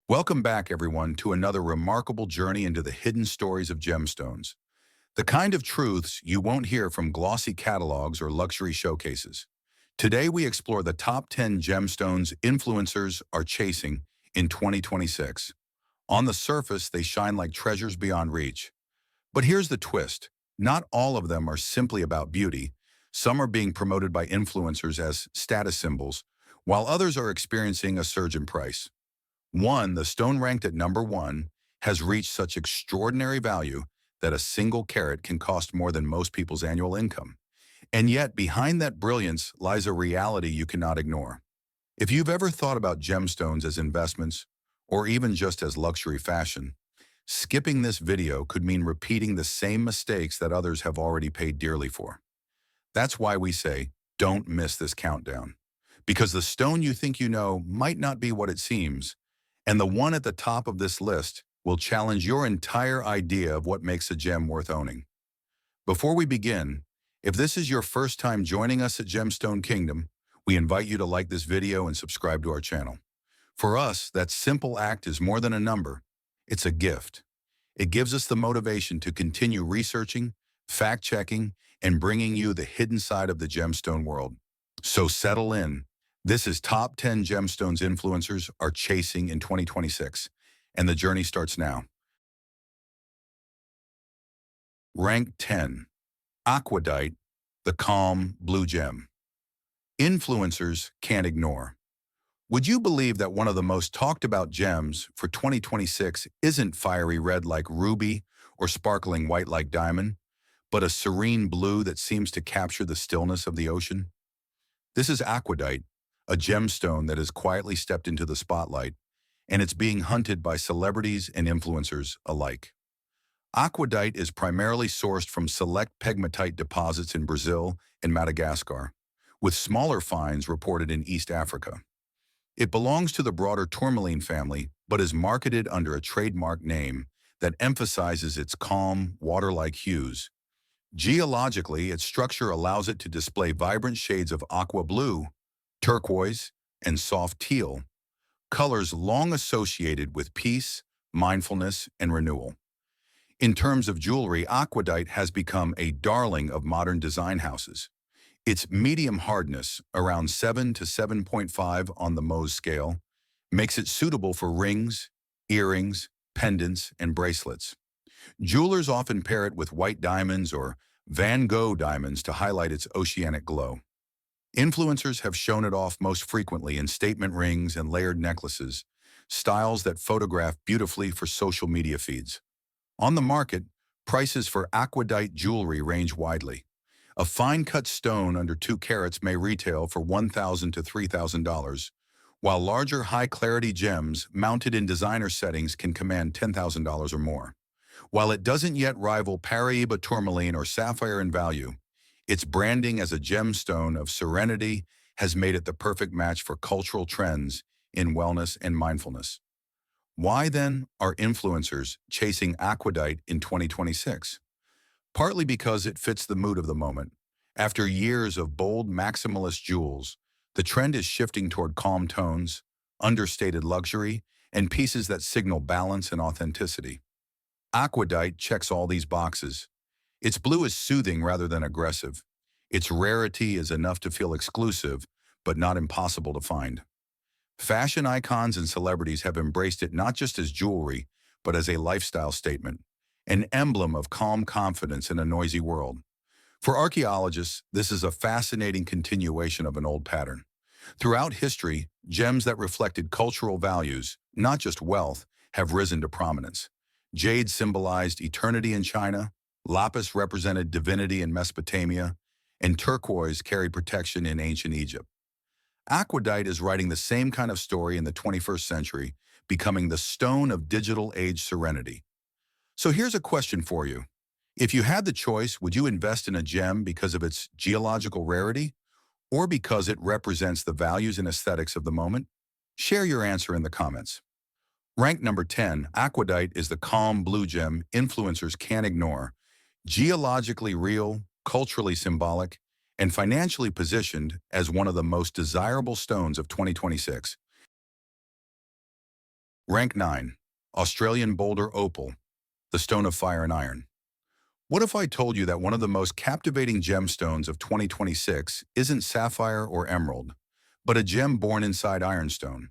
Welcome back, everyone, to another remarkable journey into the hidden stories of gemstones. The kind of truths you won't hear from glossy catalogs or luxury showcases. Today, we explore the top 10 gemstones influencers are chasing in 2026. On the surface, they shine like treasures beyond reach. But here's the twist. Not all of them are simply about beauty. Some are being promoted by influencers as status symbols, while others are experiencing a surge in price. The stone ranked at number one has reached such extraordinary value that a single carat can cost more than most people's annual income. And yet, behind that brilliance lies a reality you cannot ignore. If you've ever thought about gemstones as investments, or even just as luxury fashion, skipping this video could mean repeating the same mistakes that others have already paid dearly for. That's why we say, don't miss this countdown. Because the stone you think you know might not be what it seems, and the one at the top of this list will challenge your entire idea of what makes a gem worth owning. Before we begin, if this is your first time joining us at Gemstone Kingdom, we invite you to like this video and subscribe to our channel. For us, that simple act is more than a number. It's a gift. It gives us the motivation to continue researching, fact-checking, and bringing you the hidden side of the gemstone world. So settle in. This is Top 10 Gemstones Influencers are chasing in 2026, and the journey starts now. Rank 10. Aquadite, the calm blue gem. Influencers can't ignore. Would you believe that one of the most talked about gems for 2026 isn't fiery red like ruby or sparkling white like diamond, but a serene blue that seems to capture the stillness of the ocean? This is Aquadite, a gemstone that has quietly stepped into the spotlight, and it's being hunted by celebrities and influencers alike. Aquadite is primarily sourced from select pegmatite deposits in Brazil and Madagascar, with smaller finds reported in East Africa. It belongs to the broader Tourmaline family, but is marketed under a trademark name that emphasizes its calm, water-like hues. Geologically, its structure allows it to display vibrant shades of aqua blue, turquoise, and soft teal, colors long associated with peace, mindfulness, and renewal. In terms of jewelry, Aquadite has become a darling of modern design houses. Its medium hardness, around 7 to 7.5 on the Mohs scale, makes it suitable for rings, earrings, pendants, and bracelets. Jewelers often pair it with white diamonds or Van Gogh diamonds to highlight its oceanic glow. Influencers have shown it off most frequently in statement rings and layered necklaces, styles that photograph beautifully for social media feeds. On the market, prices for Aquadite jewelry range widely. A fine-cut stone under 2 carats may retail for $1,000 to $3,000, while larger high-clarity gems mounted in designer settings can command $10,000 or more. While it doesn't yet rival Paraiba tourmaline or sapphire in value, its branding as a gemstone of serenity has made it the perfect match for cultural trends in wellness and mindfulness. Why, then, are influencers chasing Aquadite in 2026? Partly because it fits the mood of the moment. After years of bold maximalist jewels, the trend is shifting toward calm tones, understated luxury, and pieces that signal balance and authenticity. Aquadite checks all these boxes. Its blue is soothing rather than aggressive. Its rarity is enough to feel exclusive, but not impossible to find. Fashion icons and celebrities have embraced it not just as jewelry, but as a lifestyle statement, an emblem of calm confidence in a noisy world. For archaeologists, this is a fascinating continuation of an old pattern. Throughout history, gems that reflected cultural values, not just wealth, have risen to prominence. Jade symbolized eternity in China, lapis represented divinity in Mesopotamia, and turquoise carried protection in ancient Egypt. Aquadite is writing the same kind of story in the 21st century, becoming the stone of digital age serenity. So here's a question for you. If you had the choice, would you invest in a gem because of its geological rarity, or because it represents the values and aesthetics of the moment? Share your answer in the comments. Rank number 10, Aquadite is the calm blue gem influencers can't ignore. Geologically real, culturally symbolic, and financially positioned as one of the most desirable stones of 2026. Rank 9. Australian Boulder Opal, the stone of fire and iron. What if I told you that one of the most captivating gemstones of 2026 isn't sapphire or emerald, but a gem born inside ironstone,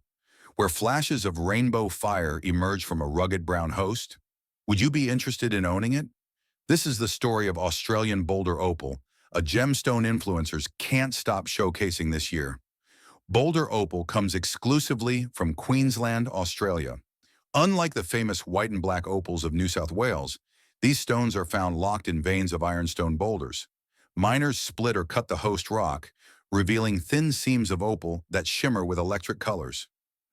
where flashes of rainbow fire emerge from a rugged brown host? Would you be interested in owning it? This is the story of Australian Boulder Opal, a gemstone influencers can't stop showcasing this year. Boulder Opal comes exclusively from Queensland, Australia. Unlike the famous white and black opals of New South Wales, these stones are found locked in veins of ironstone boulders. Miners split or cut the host rock, revealing thin seams of opal that shimmer with electric colors.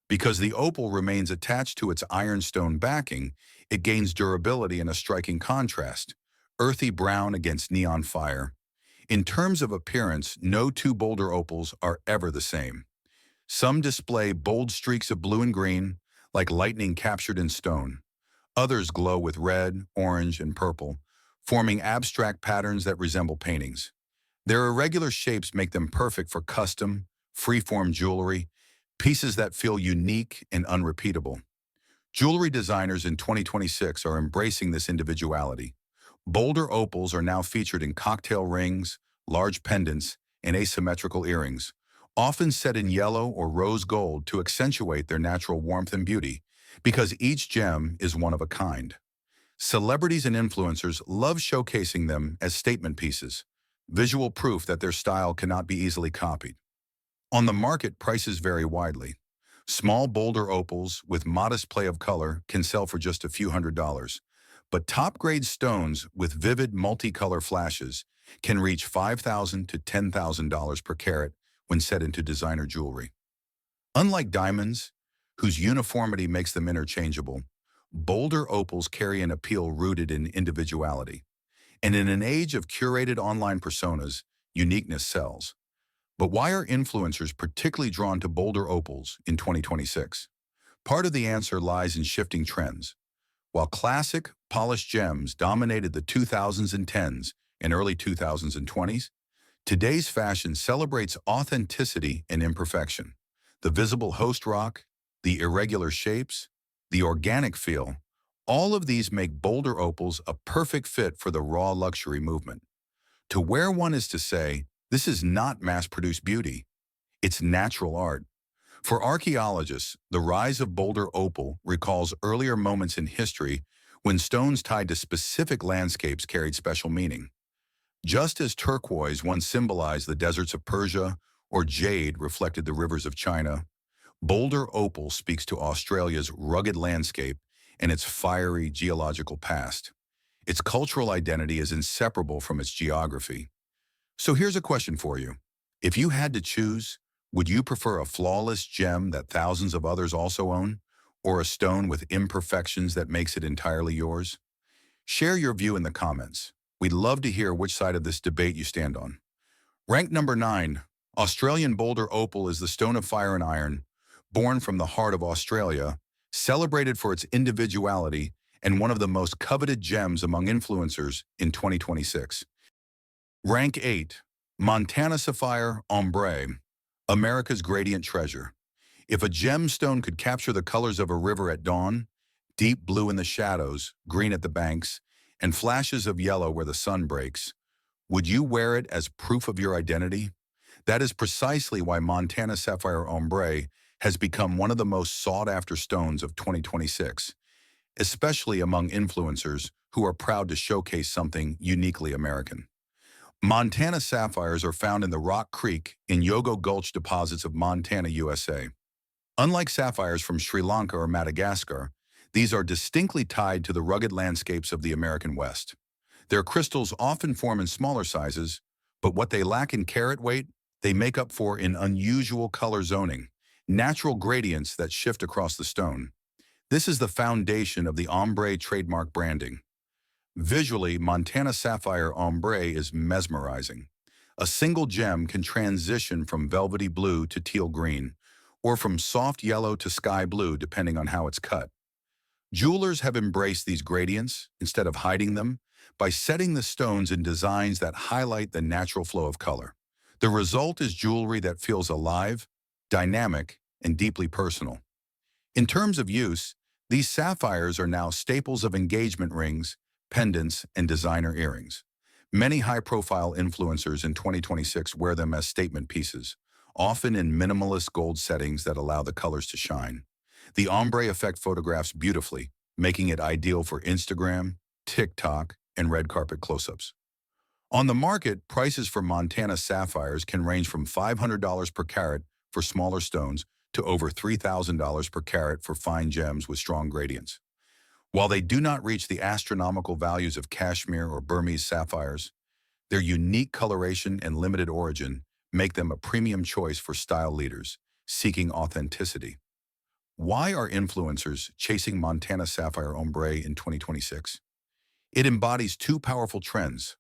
Because the opal remains attached to its ironstone backing, it gains durability and a striking contrast, earthy brown against neon fire. In terms of appearance, no two boulder opals are ever the same. Some display bold streaks of blue and green, like lightning captured in stone. Others glow with red, orange, and purple, forming abstract patterns that resemble paintings. Their irregular shapes make them perfect for custom, free-form jewelry, pieces that feel unique and unrepeatable. Jewelry designers in 2026 are embracing this individuality. Boulder opals are now featured in cocktail rings, large pendants, and asymmetrical earrings, often set in yellow or rose gold to accentuate their natural warmth and beauty, because each gem is one of a kind. Celebrities and influencers love showcasing them as statement pieces, visual proof that their style cannot be easily copied. On the market, prices vary widely. Small boulder opals with modest play of color can sell for just a few $100s, but top-grade stones with vivid multicolor flashes can reach $5,000 to $10,000 per carat when set into designer jewelry. Unlike diamonds, whose uniformity makes them interchangeable, boulder opals carry an appeal rooted in individuality. And in an age of curated online personas, uniqueness sells. But why are influencers particularly drawn to boulder opals in 2026? Part of the answer lies in shifting trends. While classic, polished gems dominated the 2010s and early 2020s, today's fashion celebrates authenticity and imperfection. The visible host rock, the irregular shapes, the organic feel, all of these make boulder opals a perfect fit for the raw luxury movement. To wear one is to say, this is not mass-produced beauty. It's natural art. For archaeologists, the rise of boulder opal recalls earlier moments in history when stones tied to specific landscapes carried special meaning. Just as turquoise once symbolized the deserts of Persia or jade reflected the rivers of China, boulder opal speaks to Australia's rugged landscape and its fiery geological past. Its cultural identity is inseparable from its geography. So here's a question for you. If you had to choose, would you prefer a flawless gem that thousands of others also own, or a stone with imperfections that makes it entirely yours? Share your view in the comments. We'd love to hear which side of this debate you stand on. Rank number 9, Australian Boulder Opal is the stone of fire and iron, born from the heart of Australia, celebrated for its individuality and one of the most coveted gems among influencers in 2026. Rank 8, Montana Sapphire Ombré, America's gradient treasure. If a gemstone could capture the colors of a river at dawn, deep blue in the shadows, green at the banks, and flashes of yellow where the sun breaks, would you wear it as proof of your identity? That is precisely why Montana Sapphire Ombré has become one of the most sought-after stones of 2026, especially among influencers who are proud to showcase something uniquely American. Montana sapphires are found in the Rock Creek in Yogo Gulch deposits of Montana, USA. Unlike sapphires from Sri Lanka or Madagascar, these are distinctly tied to the rugged landscapes of the American West. Their crystals often form in smaller sizes, but what they lack in carat weight, they make up for in unusual color zoning, natural gradients that shift across the stone. This is the foundation of the ombre trademark branding. Visually, Montana Sapphire Ombré is mesmerizing. A single gem can transition from velvety blue to teal green, or from soft yellow to sky blue depending on how it's cut. Jewelers have embraced these gradients, instead of hiding them, by setting the stones in designs that highlight the natural flow of color. The result is jewelry that feels alive, dynamic, and deeply personal. In terms of use, these sapphires are now staples of engagement rings, pendants, and designer earrings. Many high-profile influencers in 2026 wear them as statement pieces, often in minimalist gold settings that allow the colors to shine. The ombre effect photographs beautifully, making it ideal for Instagram, TikTok, and red carpet close-ups. On the market, prices for Montana sapphires can range from $500 per carat for smaller stones to over $3,000 per carat for fine gems with strong gradients. While they do not reach the astronomical values of cashmere or Burmese sapphires, their unique coloration and limited origin make them a premium choice for style leaders seeking authenticity. Why are influencers chasing Montana Sapphire Ombré in 2026? It embodies two powerful trends: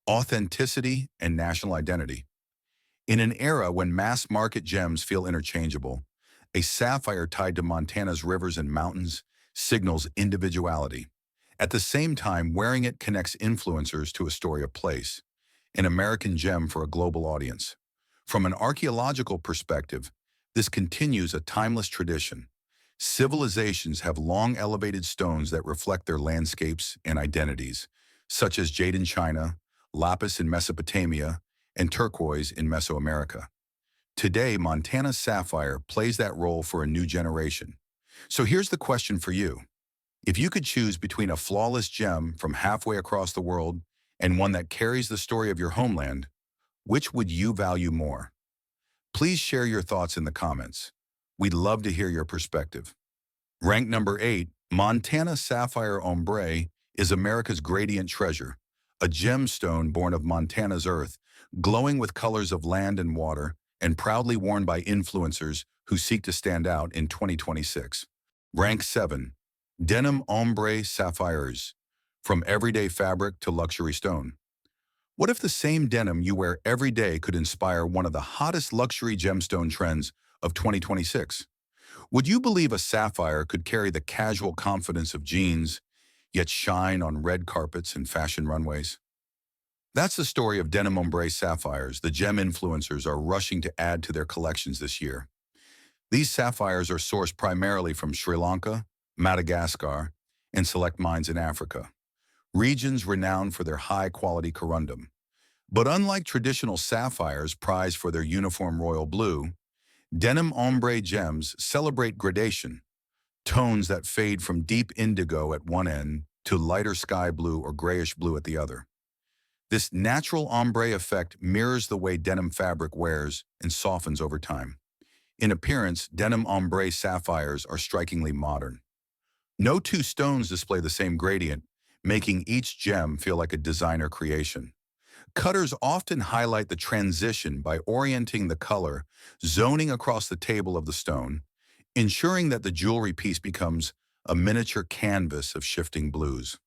authenticity and national identity. In an era when mass-market gems feel interchangeable, a sapphire tied to Montana's rivers and mountains signals individuality. At the same time, wearing it connects influencers to a story of place, an American gem for a global audience. From an archaeological perspective, this continues a timeless tradition. Civilizations have long elevated stones that reflect their landscapes and identities, such as jade in China, lapis in Mesopotamia, and turquoise in Mesoamerica. Today, Montana sapphire plays that role for a new generation. So here's the question for you. If you could choose between a flawless gem from halfway across the world and one that carries the story of your homeland, which would you value more? Please share your thoughts in the comments. We'd love to hear your perspective. Ranked number 8, Montana Sapphire Ombré is America's gradient treasure, a gemstone born of Montana's earth, glowing with colors of land and water, and proudly worn by influencers who seek to stand out in 2026. Rank 7, Denim Ombre Sapphires, from everyday fabric to luxury stone. What if the same denim you wear every day could inspire one of the hottest luxury gemstone trends of 2026? Would you believe a sapphire could carry the casual confidence of jeans, yet shine on red carpets and fashion runways? That's the story of Denim Ombre sapphires the gem influencers are rushing to add to their collections this year. These sapphires are sourced primarily from Sri Lanka, Madagascar, and select mines in Africa, regions renowned for their high-quality corundum. But unlike traditional sapphires prized for their uniform royal blue, Denim Ombre gems celebrate gradation, tones that fade from deep indigo at one end to lighter sky blue or grayish blue at the other. This natural ombre effect mirrors the way denim fabric wears and softens over time. In appearance, Denim Ombre sapphires are strikingly modern. No two stones display the same gradient, making each gem feel like a designer creation. Cutters often highlight the transition by orienting the color, zoning across the table of the stone, ensuring that the jewelry piece becomes a miniature canvas of shifting blues.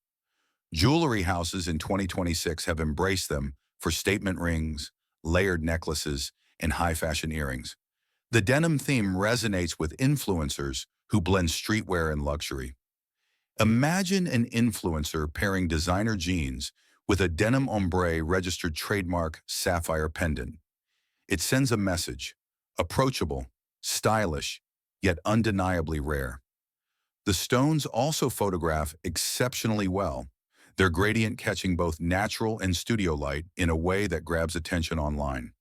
Jewelry houses in 2026 have embraced them for statement rings, layered necklaces, and high-fashion earrings. The denim theme resonates with influencers who blend streetwear and luxury. Imagine an influencer pairing designer jeans with a Denim Ombre registered trademark sapphire pendant. It sends a message: approachable, stylish, yet undeniably rare. The stones also photograph exceptionally well, their gradient catching both natural and studio light in a way that grabs attention online.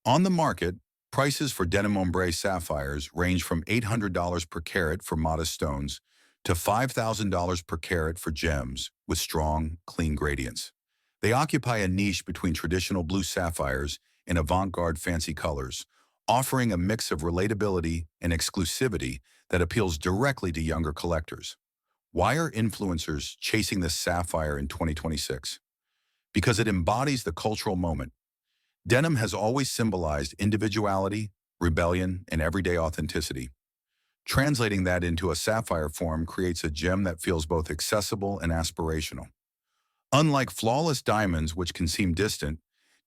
On the market, prices for Denim Ombre sapphires range from $800 per carat for modest stones to $5,000 per carat for gems with strong, clean gradients. They occupy a niche between traditional blue sapphires and avant-garde fancy colors, offering a mix of relatability and exclusivity that appeals directly to younger collectors. Why are influencers chasing this sapphire in 2026? Because it embodies the cultural moment. Denim has always symbolized individuality, rebellion, and everyday authenticity. Translating that into a sapphire form creates a gem that feels both accessible and aspirational. Unlike flawless diamonds, which can seem distant,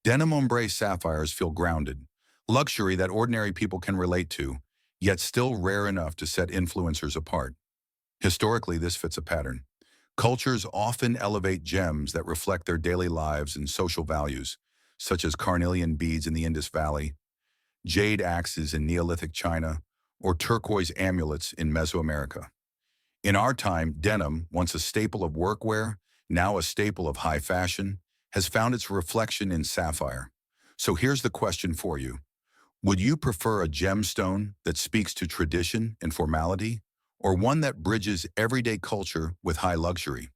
Denim Ombre sapphires feel grounded, luxury that ordinary people can relate to, yet still rare enough to set influencers apart. Historically, this fits a pattern. Cultures often elevate gems that reflect their daily lives and social values, such as carnelian beads in the Indus Valley, jade axes in Neolithic China, or turquoise amulets in Mesoamerica. In our time, denim, once a staple of workwear, now a staple of high fashion, has found its reflection in sapphire. So here's the question for you. Would you prefer a gemstone that speaks to tradition and formality, or one that bridges everyday culture with high luxury?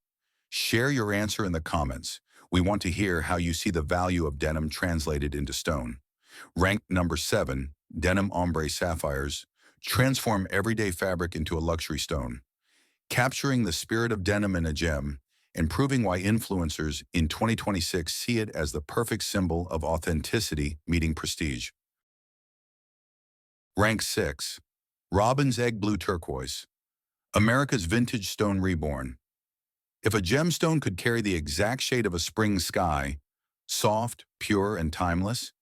Share your answer in the comments. We want to hear how you see the value of denim translated into stone. Ranked number 7, Denim Ombré Sapphires transform everyday fabric into a luxury stone, capturing the spirit of denim in a gem and proving why influencers in 2026 see it as the perfect symbol of authenticity meeting prestige. Rank 6, Robin's Egg Blue Turquoise, America's vintage stone reborn. If a gemstone could carry the exact shade of a spring sky, soft, pure, and timeless,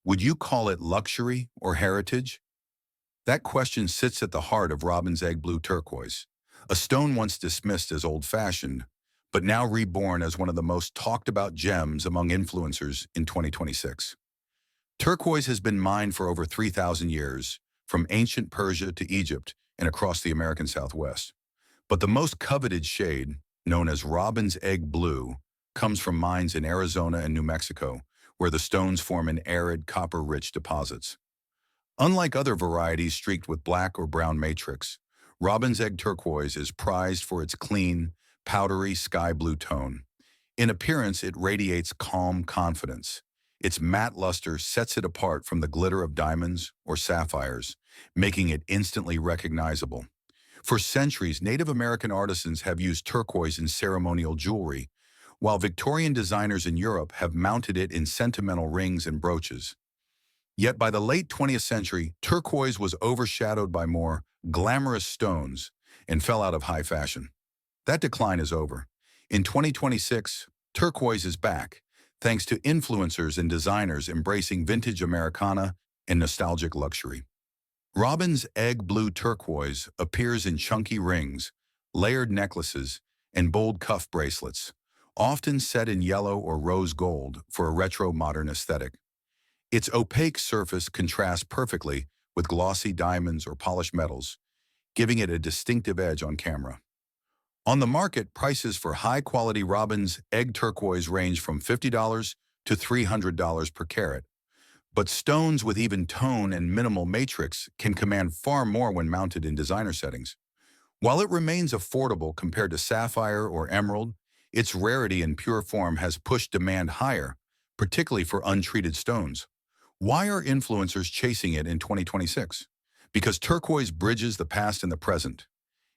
would you call it luxury or heritage? That question sits at the heart of Robin's Egg Blue Turquoise, a stone once dismissed as old-fashioned, but now reborn as one of the most talked about gems among influencers in 2026. Turquoise has been mined for over 3,000 years, from ancient Persia to Egypt and across the American Southwest. But the most coveted shade, known as Robin's Egg Blue, comes from mines in Arizona and New Mexico, where the stones form in arid, copper-rich deposits. Unlike other varieties streaked with black or brown matrix, Robin's Egg Turquoise is prized for its clean, powdery sky blue tone. In appearance, it radiates calm confidence. Its matte luster sets it apart from the glitter of diamonds or sapphires, making it instantly recognizable. For centuries, Native American artisans have used turquoise in ceremonial jewelry, while Victorian designers in Europe have mounted it in sentimental rings and brooches. Yet by the late 20th century, turquoise was overshadowed by more glamorous stones and fell out of high fashion. That decline is over. In 2026, turquoise is back, thanks to influencers and designers embracing vintage Americana and nostalgic luxury. Robin's Egg Blue Turquoise appears in chunky rings, layered necklaces, and bold cuff bracelets, often set in yellow or rose gold for a retro modern aesthetic. Its opaque surface contrasts perfectly with glossy diamonds or polished metals, giving it a distinctive edge on camera. On the market, prices for high-quality Robin's Egg Turquoise range from $50 to $300 per carat, but stones with even tone and minimal matrix can command far more when mounted in designer settings. While it remains affordable compared to sapphire or emerald, its rarity and pure form has pushed demand higher, particularly for untreated stones. Why are influencers chasing it in 2026? Because turquoise bridges the past and the present.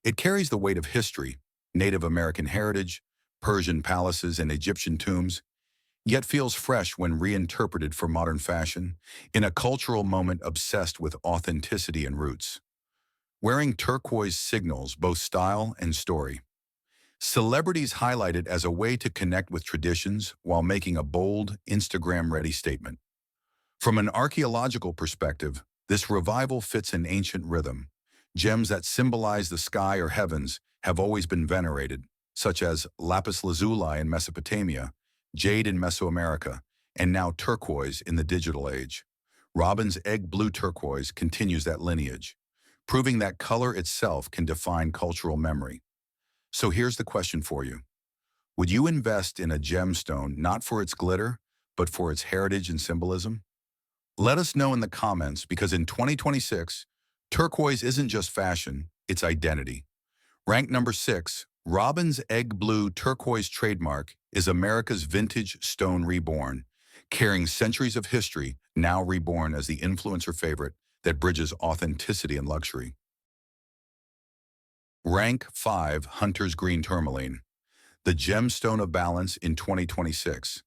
It carries the weight of history, Native American heritage, Persian palaces, and Egyptian tombs, yet feels fresh when reinterpreted for modern fashion, in a cultural moment obsessed with authenticity and roots. Wearing turquoise signals both style and story. Celebrities highlight it as a way to connect with traditions while making a bold, Instagram-ready statement. From an archaeological perspective, this revival fits an ancient rhythm. Gems that symbolize the sky or heavens have always been venerated, such as lapis lazuli in Mesopotamia, jade in Mesoamerica, and now turquoise in the digital age. Robin's Egg Blue Turquoise continues that lineage, proving that color itself can define cultural memory. So here's the question for you. Would you invest in a gemstone not for its glitter, but for its heritage and symbolism? Let us know in the comments, because in 2026, turquoise isn't just fashion, it's identity. Ranked number 6, Robin's Egg Blue Turquoise trademark is America's vintage stone reborn, carrying centuries of history, now reborn as the influencer favorite that bridges authenticity and luxury. Rank 5, Hunter's Green Tourmaline, the gemstone of balance in 2026.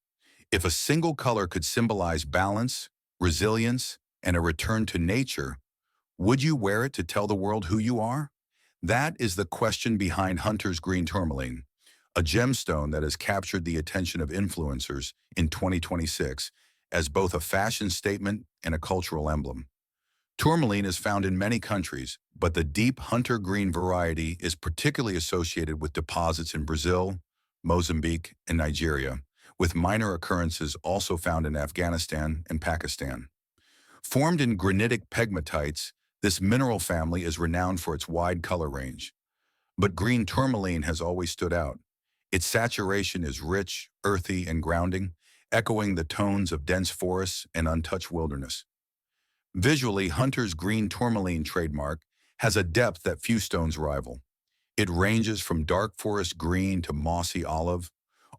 If a single color could symbolize balance, resilience, and a return to nature, would you wear it to tell the world who you are? That is the question behind Hunter's Green Tourmaline, a gemstone that has captured the attention of influencers in 2026 as both a fashion statement and a cultural emblem. Tourmaline is found in many countries, but the deep hunter green variety is particularly associated with deposits in Brazil, Mozambique, and Nigeria, with minor occurrences also found in Afghanistan and Pakistan. Formed in granitic pegmatites, This mineral family is renowned for its wide color range. But green tourmaline has always stood out. Its saturation is rich, earthy, and grounding, echoing the tones of dense forests and untouched wilderness. Visually, Hunter's green tourmaline trademark has a depth that few stones rival. It ranges from dark forest green to mossy olive,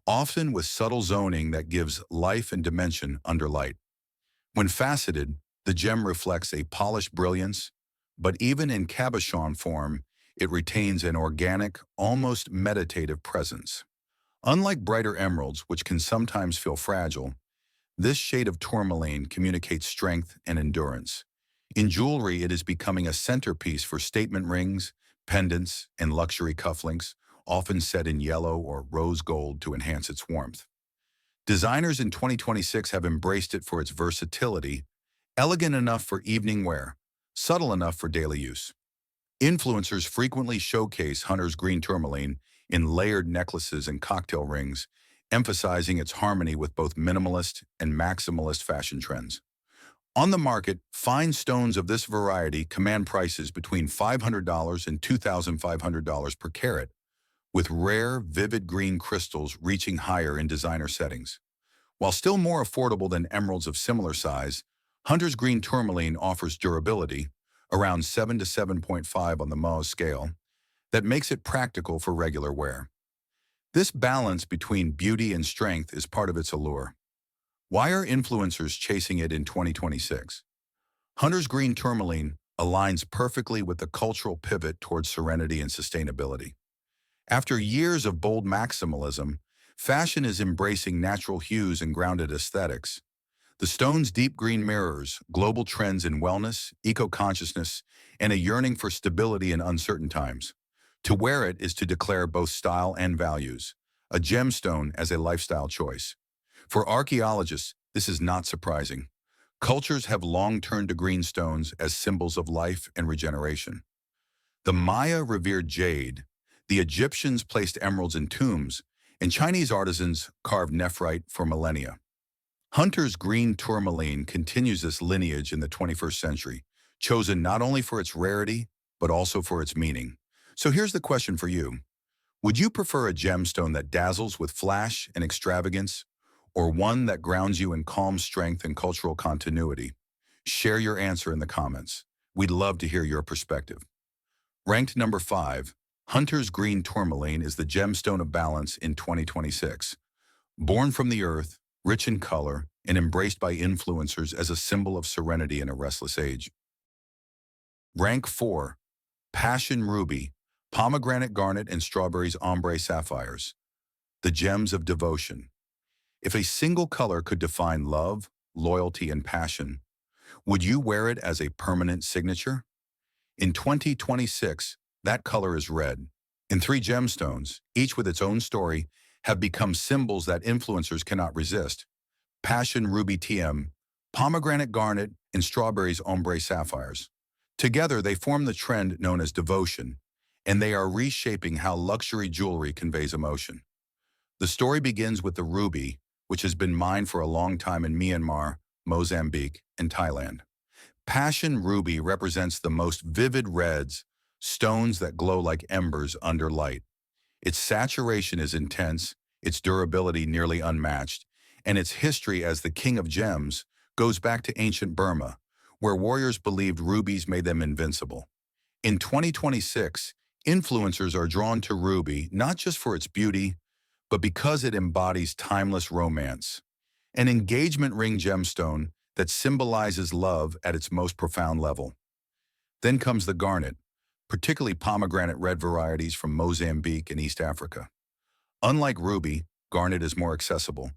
often with subtle zoning that gives life and dimension under light. When faceted, the gem reflects a polished brilliance, but even in cabochon form, it retains an organic, almost meditative presence. Unlike brighter emeralds, which can sometimes feel fragile, this shade of tourmaline communicates strength and endurance. In jewelry, it is becoming a centerpiece for statement rings, pendants, and luxury cufflinks, often set in yellow or rose gold to enhance its warmth. Designers in 2026 have embraced it for its versatility, elegant enough for evening wear, subtle enough for daily use. Influencers frequently showcase Hunter's green tourmaline in layered necklaces and cocktail rings, emphasizing its harmony with both minimalist and maximalist fashion trends. On the market, fine stones of this variety command prices between $500 and $2,500 per carat, with rare, vivid green crystals reaching higher in designer settings. While still more affordable than emeralds of similar size, Hunter's green tourmaline offers durability, around 7 to 7.5 on the Mohs scale, that makes it practical for regular wear. This balance between beauty and strength is part of its allure. Why are influencers chasing it in 2026? Hunter's green tourmaline aligns perfectly with the cultural pivot towards serenity and sustainability. After years of bold maximalism, fashion is embracing natural hues and grounded aesthetics. The stone's deep green mirrors global trends in wellness, eco-consciousness, and a yearning for stability in uncertain times. To wear it is to declare both style and values, a gemstone as a lifestyle choice. For archaeologists, this is not surprising. Cultures have long turned to green stones as symbols of life and regeneration. The Maya revered jade, the Egyptians placed emeralds in tombs, and Chinese artisans carved nephrite for millennia. Hunter's green tourmaline continues this lineage in the 21st century, chosen not only for its rarity, but also for its meaning. So here's the question for you. Would you prefer a gemstone that dazzles with flash and extravagance, or one that grounds you in calm strength and cultural continuity? Share your answer in the comments. We'd love to hear your perspective. Ranked number 5, Hunter's green tourmaline is the gemstone of balance in 2026. Born from the earth, rich in color, and embraced by influencers as a symbol of serenity in a restless age. Rank 4, Passion Ruby, Pomegranate Garnet and Strawberries Ombré Sapphires, the gems of devotion. If a single color could define love, loyalty, and passion, would you wear it as a permanent signature? In 2026, that color is red, and 3 gemstones, each with its own story, have become symbols that influencers cannot resist. Passion Ruby TM, Pomegranate Garnet, and Strawberries Ombré Sapphires. Together, they form the trend known as devotion, and they are reshaping how luxury jewelry conveys emotion. The story begins with the ruby, which has been mined for a long time in Myanmar, Mozambique, and Thailand. Passion Ruby represents the most vivid reds, stones that glow like embers under light. Its saturation is intense, its durability nearly unmatched, and its history as the king of gems goes back to ancient Burma, where warriors believed rubies made them invincible. In 2026, influencers are drawn to ruby not just for its beauty, but because it embodies timeless romance, an engagement ring gemstone that symbolizes love at its most profound level. Then comes the garnet, particularly pomegranate red varieties from Mozambique and East Africa. Unlike ruby, garnet is more accessible,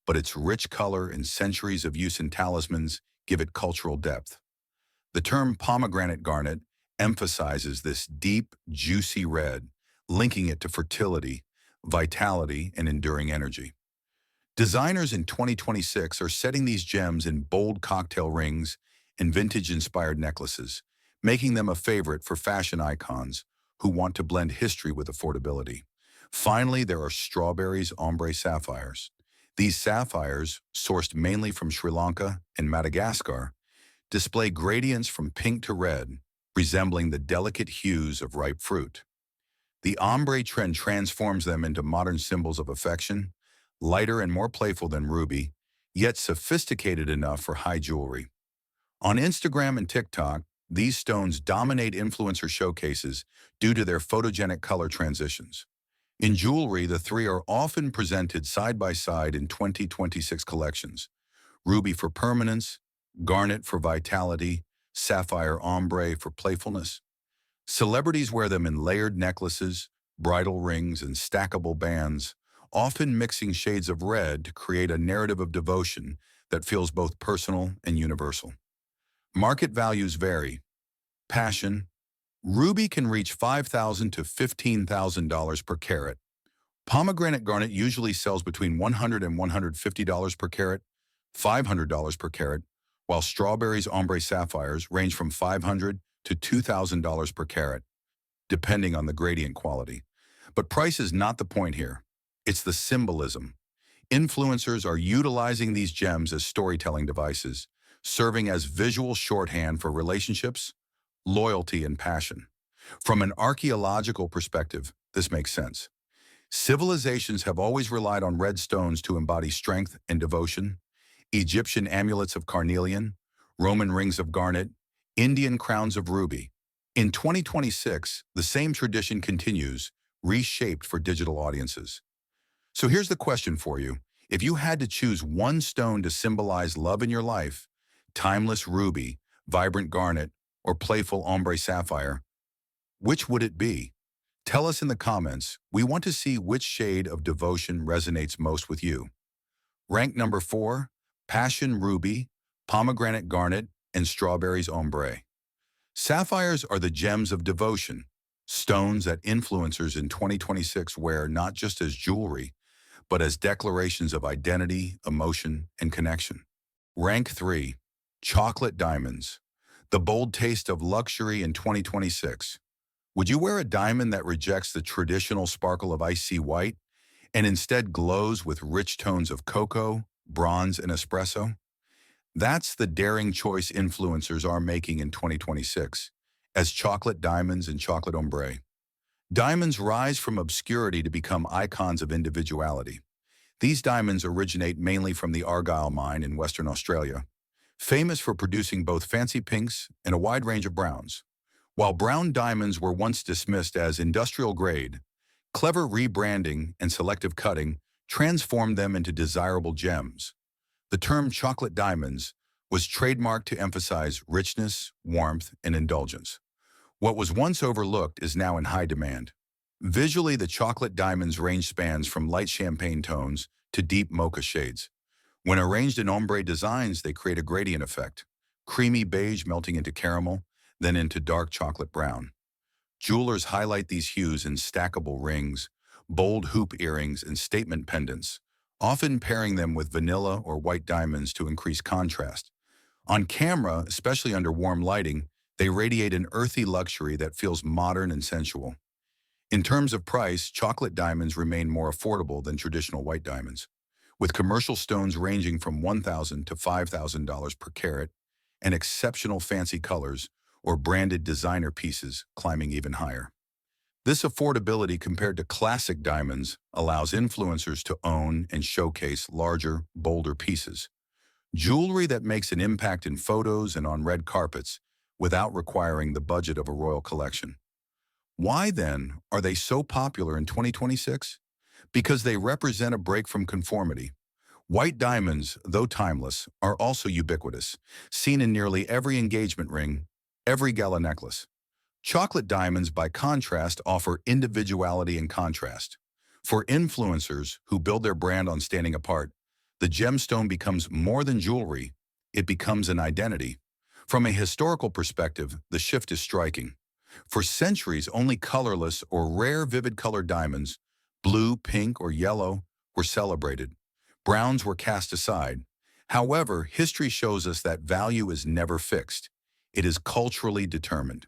but its rich color and centuries of use in talismans give it cultural depth. The term pomegranate garnet emphasizes this deep, juicy red, linking it to fertility, vitality, and enduring energy. Designers in 2026 are setting these gems in bold cocktail rings and vintage-inspired necklaces, making them a favorite for fashion icons who want to blend history with affordability. Finally, there are Strawberries Ombré Sapphires. These sapphires, sourced mainly from Sri Lanka and Madagascar, display gradients from pink to red, resembling the delicate hues of ripe fruit. The ombre trend transforms them into modern symbols of affection, lighter and more playful than ruby, yet sophisticated enough for high jewelry. On Instagram and TikTok, these stones dominate influencer showcases due to their photogenic color transitions. In jewelry, the three are often presented side by side in 2026 collections: ruby for permanence, garnet for vitality, sapphire ombre for playfulness. Celebrities wear them in layered necklaces, bridal rings, and stackable bands, often mixing shades of red to create a narrative of devotion that feels both personal and universal. Market values vary. Passion. Ruby can reach $5,000 to $15,000 per carat. Pomegranate garnet usually sells between $100 and $150 per carat, $500 per carat, while strawberries ombre sapphires range from $500 to $2,000 per carat, depending on the gradient quality. But price is not the point here. It's the symbolism. Influencers are utilizing these gems as storytelling devices, serving as visual shorthand for relationships, loyalty, and passion. From an archaeological perspective, this makes sense. Civilizations have always relied on red stones to embody strength and devotion. Egyptian amulets of carnelian, Roman rings of garnet, Indian crowns of ruby. In 2026, the same tradition continues, reshaped for digital audiences. So here's the question for you. If you had to choose one stone to symbolize love in your life, timeless ruby, vibrant garnet, or playful ombre sapphire, which would it be? Tell us in the comments. We want to see which shade of devotion resonates most with you. Rank number 4, passion ruby, pomegranate garnet, and strawberries ombre. Sapphires are the gems of devotion, stones that influencers in 2026 wear not just as jewelry, but as declarations of identity, emotion, and connection. Rank 3, chocolate diamonds, the bold taste of luxury in 2026. Would you wear a diamond that rejects the traditional sparkle of icy white and instead glows with rich tones of cocoa, bronze, and espresso? That's the daring choice influencers are making in 2026, as chocolate diamonds and chocolate ombre. Diamonds rise from obscurity to become icons of individuality. These diamonds originate mainly from the Argyle mine in Western Australia, famous for producing both fancy pinks and a wide range of browns. While brown diamonds were once dismissed as industrial grade, clever rebranding and selective cutting transformed them into desirable gems. The term chocolate diamonds was trademarked to emphasize richness, warmth, and indulgence. What was once overlooked is now in high demand. Visually, the chocolate diamonds range spans from light champagne tones to deep mocha shades. When arranged in ombre designs, they create a gradient effect, creamy beige melting into caramel, then into dark chocolate brown. Jewelers highlight these hues in stackable rings, bold hoop earrings, and statement pendants, often pairing them with vanilla or white diamonds to increase contrast. On camera, especially under warm lighting, they radiate an earthy luxury that feels modern and sensual. In terms of price, chocolate diamonds remain more affordable than traditional white diamonds, with commercial stones ranging from $1,000 to $5,000 per carat and exceptional fancy colors or branded designer pieces climbing even higher. This affordability compared to classic diamonds allows influencers to own and showcase larger, bolder pieces. Jewelry that makes an impact in photos and on red carpets without requiring the budget of a royal collection. Why, then, are they so popular in 2026? Because they represent a break from conformity. White diamonds, though timeless, are also ubiquitous, seen in nearly every engagement ring, every gala necklace. Chocolate diamonds, by contrast, offer individuality and contrast. For influencers who build their brand on standing apart, the gemstone becomes more than jewelry, it becomes an identity. From a historical perspective, the shift is striking. For centuries, only colorless or rare vivid colored diamonds, blue, pink, or yellow, were celebrated. Browns were cast aside. However, history shows us that value is never fixed. It is culturally determined.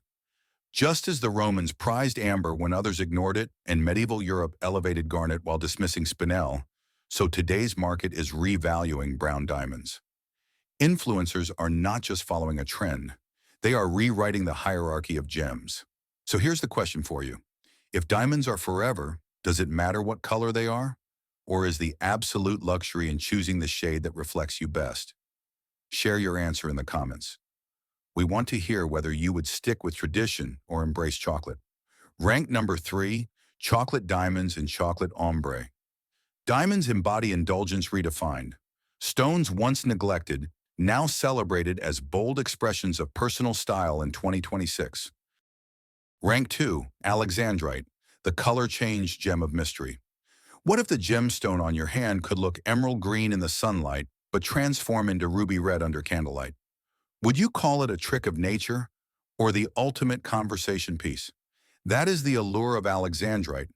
Just as the Romans prized amber when others ignored it, and medieval Europe elevated garnet while dismissing spinel, so today's market is revaluing brown diamonds. Influencers are not just following a trend. They are rewriting the hierarchy of gems. So here's the question for you. If diamonds are forever, does it matter what color they are? Or is the absolute luxury in choosing the shade that reflects you best? Share your answer in the comments. We want to hear whether you would stick with tradition or embrace chocolate. Rank number 3, chocolate diamonds and chocolate ombre. Diamonds embody indulgence redefined. Stones once neglected, now celebrated as bold expressions of personal style in 2026. Rank 2, Alexandrite, the color change gem of mystery. What if the gemstone on your hand could look emerald green in the sunlight, but transform into ruby red under candlelight? Would you call it a trick of nature or the ultimate conversation piece? That is the allure of Alexandrite,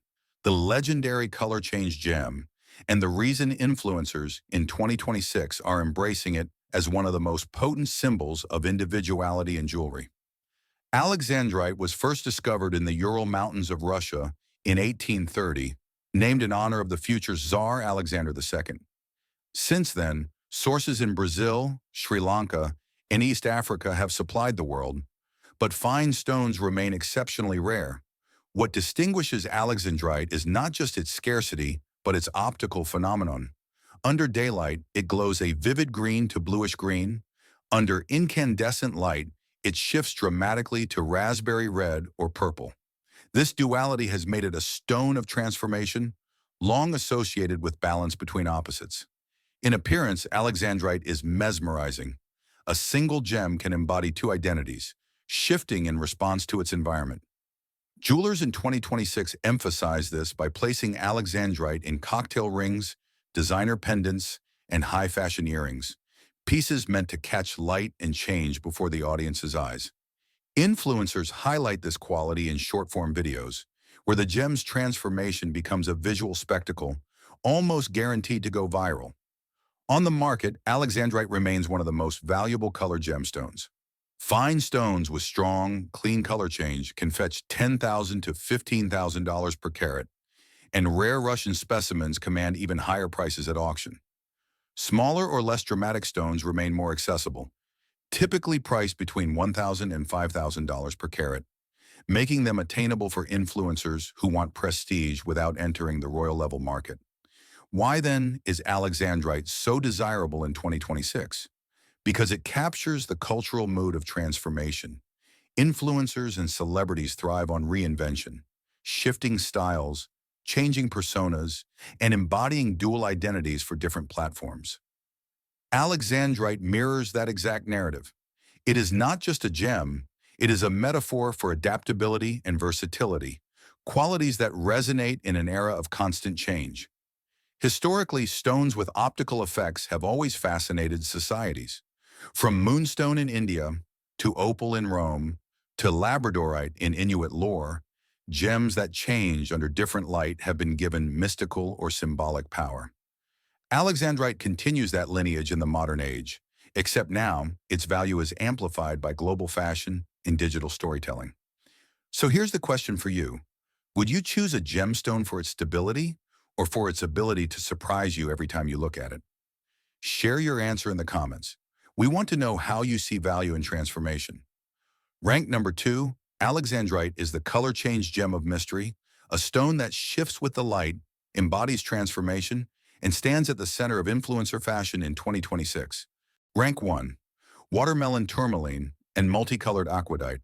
the legendary color change gem, and the reason influencers in 2026 are embracing it as one of the most potent symbols of individuality in jewelry. Alexandrite was first discovered in the Ural Mountains of Russia in 1830, named in honor of the future Tsar Alexander II. Since then, sources in Brazil, Sri Lanka, and East Africa have supplied the world, but fine stones remain exceptionally rare. What distinguishes Alexandrite is not just its scarcity, but its optical phenomenon. Under daylight, it glows a vivid green to bluish green. Under incandescent light, it shifts dramatically to raspberry red or purple. This duality has made it a stone of transformation, long associated with balance between opposites. In appearance, Alexandrite is mesmerizing. A single gem can embody two identities, shifting in response to its environment. Jewelers in 2026 emphasize this by placing Alexandrite in cocktail rings, designer pendants, and high-fashion earrings, pieces meant to catch light and change before the audience's eyes. Influencers highlight this quality in short-form videos, where the gem's transformation becomes a visual spectacle, almost guaranteed to go viral. On the market, Alexandrite remains one of the most valuable color gemstones. Fine stones with strong, clean color change can fetch $10,000 to $15,000 per carat, and rare Russian specimens command even higher prices at auction. Smaller or less dramatic stones remain more accessible, typically priced between $1,000 and $5,000 per carat, making them attainable for influencers who want prestige without entering the royal-level market. Why then is Alexandrite so desirable in 2026? Because it captures the cultural mood of transformation. Influencers and celebrities thrive on reinvention, shifting styles, changing personas, and embodying dual identities for different platforms. Alexandrite mirrors that exact narrative. It is not just a gem, it is a metaphor for adaptability and versatility, qualities that resonate in an era of constant change. Historically, stones with optical effects have always fascinated societies. From moonstone in India, to opal in Rome, to labradorite in Inuit lore, gems that change under different light have been given mystical or symbolic power. Alexandrite continues that lineage in the modern age, except now its value is amplified by global fashion and digital storytelling. So here's the question for you. Would you choose a gemstone for its stability or for its ability to surprise you every time you look at it? Share your answer in the comments. We want to know how you see value in transformation. Rank number 2, Alexandrite is the color change gem of mystery, a stone that shifts with the light, embodies transformation, and stands at the center of influencer fashion in 2026. Rank 1, Watermelon Tourmaline and Multicolored Aquadite,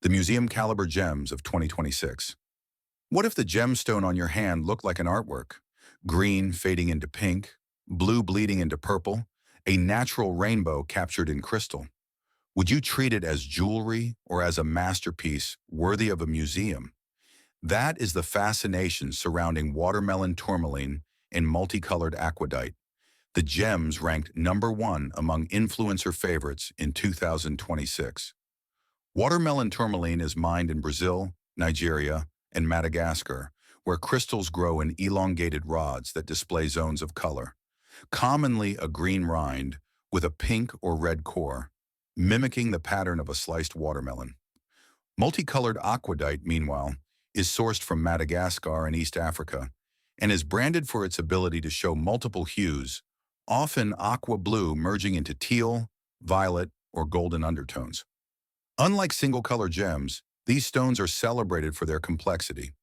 the museum caliber gems of 2026. What if the gemstone on your hand looked like an artwork? Green fading into pink, blue bleeding into purple, a natural rainbow captured in crystal. Would you treat it as jewelry or as a masterpiece worthy of a museum? That is the fascination surrounding Watermelon Tourmaline and Multicolored Aquadite. The gems ranked number 1 among influencer favorites in 2026. Watermelon Tourmaline is mined in Brazil, Nigeria, and Madagascar, where crystals grow in elongated rods that display zones of color, commonly a green rind with a pink or red core, mimicking the pattern of a sliced watermelon. Multicolored Aquadite, meanwhile, is sourced from Madagascar and East Africa and is branded for its ability to show multiple hues, often aqua blue merging into teal, violet, or golden undertones. Unlike single-color gems, these stones are celebrated for their complexity.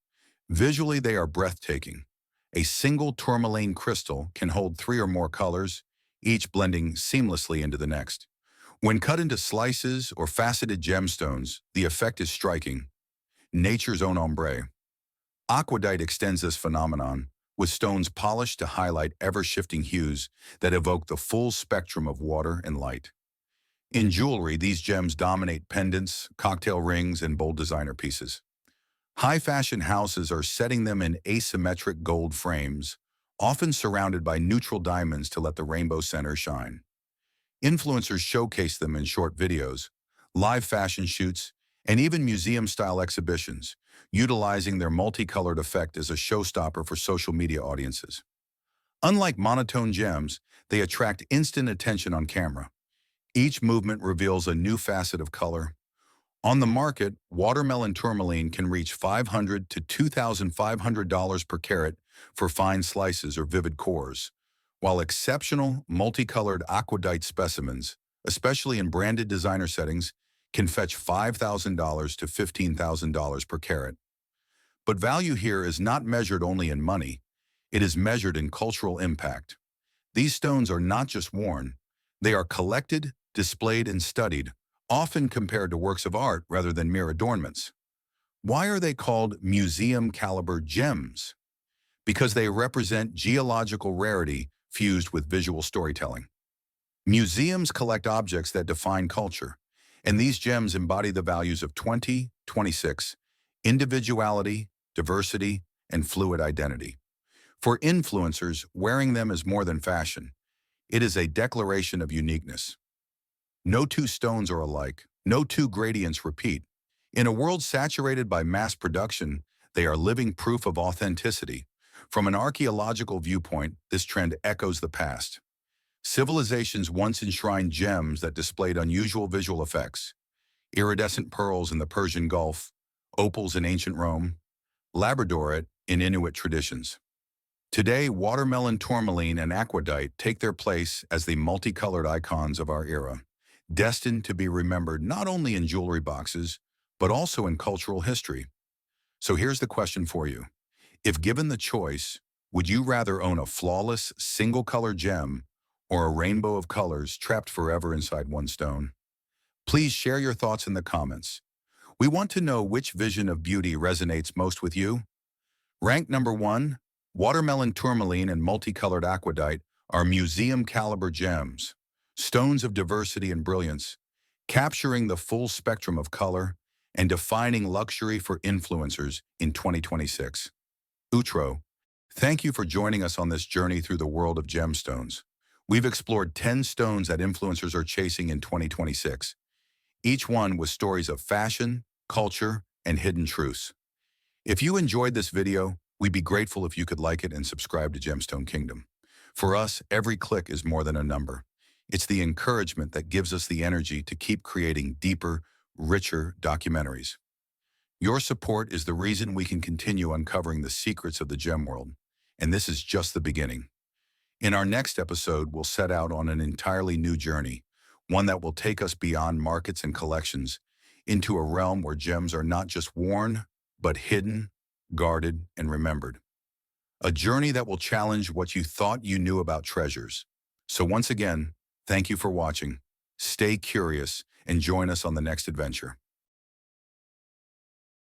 Visually, they are breathtaking. A single tourmaline crystal can hold three or more colors, each blending seamlessly into the next. When cut into slices or faceted gemstones, the effect is striking. Nature's own ombre. Aquadite extends this phenomenon, with stones polished to highlight ever-shifting hues that evoke the full spectrum of water and light. In jewelry, these gems dominate pendants, cocktail rings, and bold designer pieces. High-fashion houses are setting them in asymmetric gold frames, often surrounded by neutral diamonds to let the rainbow center shine. Influencers showcase them in short videos, live fashion shoots, and even museum-style exhibitions, utilizing their multicolored effect as a showstopper for social media audiences. Unlike monotone gems, they attract instant attention on camera. Each movement reveals a new facet of color. On the market, Watermelon Tourmaline can reach $500 to $2,500 per carat for fine slices or vivid cores, while exceptional, multicolored Aquadite specimens, especially in branded designer settings, can fetch $5,000 to $15,000 per carat. But value here is not measured only in money, it is measured in cultural impact. These stones are not just worn, they are collected, displayed, and studied, often compared to works of art rather than mere adornments. Why are they called museum-caliber gems? Because they represent geological rarity fused with visual storytelling. Museums collect objects that define culture, and these gems embody the values of 2026, individuality, diversity, and fluid identity. For influencers, wearing them is more than fashion. It is a declaration of uniqueness. No two stones are alike. No two gradients repeat. In a world saturated by mass production, they are living proof of authenticity. From an archaeological viewpoint, this trend echoes the past. Civilizations once enshrined gems that displayed unusual visual effects. Iridescent pearls in the Persian Gulf, opals in ancient Rome, labradorite in Inuit traditions. Today, watermelon tourmaline and aquadite take their place as the multicolored icons of our era, destined to be remembered not only in jewelry boxes, but also in cultural history. So here's the question for you. If given the choice, would you rather own a flawless, single-color gem or a rainbow of colors trapped forever inside one stone? Please share your thoughts in the comments. We want to know which vision of beauty resonates most with you. Rank number 1, watermelon tourmaline and multicolored aquadite are museum-caliber gems, stones of diversity and brilliance, capturing the full spectrum of color and defining luxury for influencers in 2026. Outro, thank you for joining us on this journey through the world of gemstones. We've explored 10 stones that influencers are chasing in 2026, each one with stories of fashion, culture, and hidden truths. If you enjoyed this video, we'd be grateful if you could like it and subscribe to Gemstone Kingdom. For us, every click is more than a number. It's the encouragement that gives us the energy to keep creating deeper, richer documentaries. Your support is the reason we can continue uncovering the secrets of the gem world, and this is just the beginning. In our next episode, we'll set out on an entirely new journey, one that will take us beyond markets and collections into a realm where gems are not just worn, but hidden, guarded, and remembered. A journey that will challenge what you thought you knew about treasures. So once again, thank you for watching. Stay curious and join us on the next adventure.